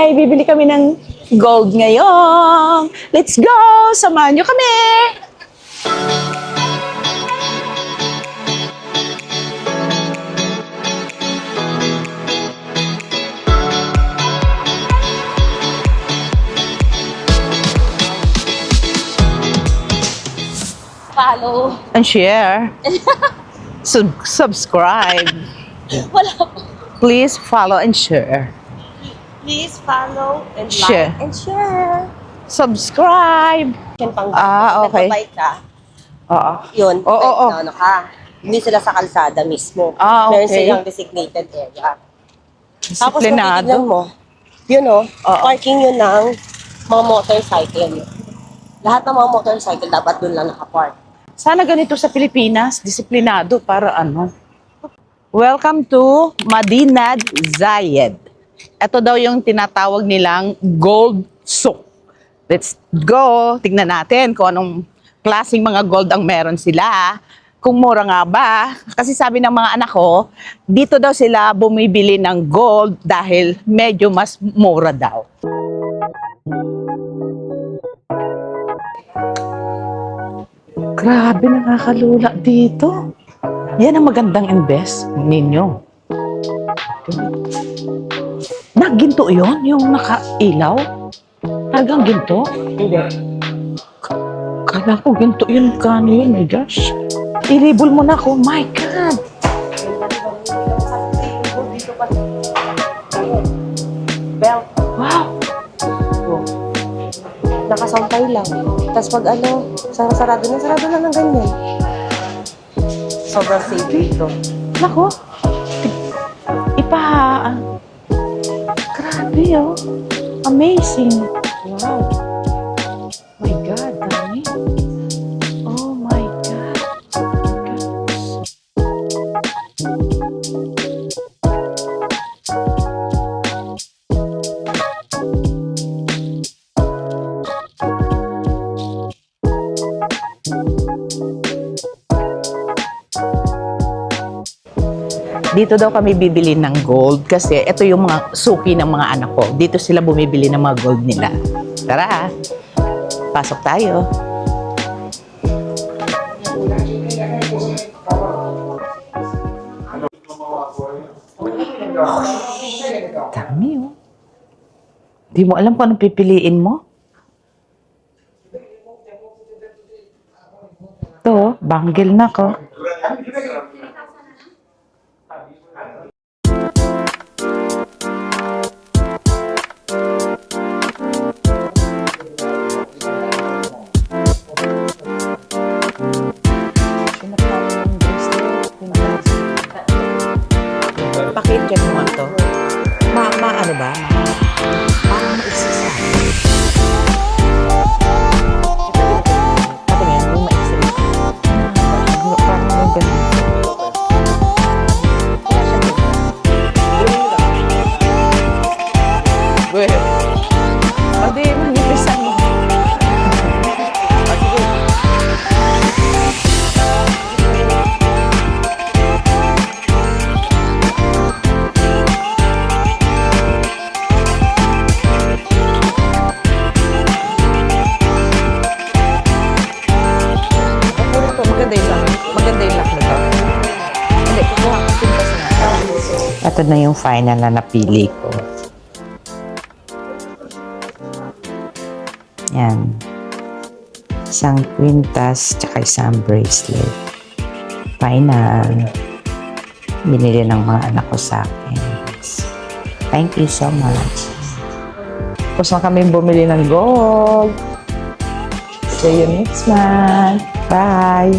Hi! Bibili kami ng gold ngayon. Let's go! Samahan niyo kami! Follow. And share. Subscribe. Wala po. Please follow and share. Please follow and Share. like and share. Subscribe. Yan pang Okay. Nagpapayt ka. Oo. Yun. Oo. Na ano ka. Hindi sila sa kalsada mismo. Okay. Meron silang designated area. Tapos kung Disiplinado. titignan mo, yun o, Oo. parking yun ng mga motorcycle. Lahat ng mga motorcycle dapat dun lang nakapark. Sana ganito sa Pilipinas, disiplinado para ano. Welcome to Madinat Zayed. Ito daw yung tinatawag nilang gold souk. Let's go. Tignan natin kung anong klaseng mga gold ang meron sila. Kung mura nga ba. Kasi sabi ng mga anak ko, dito daw sila bumibili ng gold dahil medyo mas mura daw. Grabe, nakakalula dito. Yan ang magandang invest ninyo. Ginto yun? Yung nakailaw? Talagang ginto? Hindi. Kala ko ginto yun. Kano yun? My gosh. I-label mo na ako. My God. Belt. Wow. Nakasampay lang. Tapos pag ano, sarado na ng ganyan. Sobrang safe dito. Nako. Grabe oh. Amazing. Wow. My God, dami. Oh my God. Dito daw kami bibili ng gold kasi ito yung mga suki ng mga anak ko. Dito sila bumibili ng mga gold nila. Tara, pasok tayo. Dami oh. Di mo alam kung anong pipiliin mo? Ito, bangle na ko. Pakinggan mo nga to. Ano ba? Parang maisisa. Patingin, yung maisisa. Parang may ganun. Well, pwede mag-ipisan mo. Maganda yung lock nito. Hindi, kukuha ko pintas na. Ito na yung final na napili ko. Yan. Isang quintas, tsaka isang bracelet. Final. Binili ng mga anak ko sa akin. Thank you so much. Tapos na kami bumili ng gold. See you next month. Bye!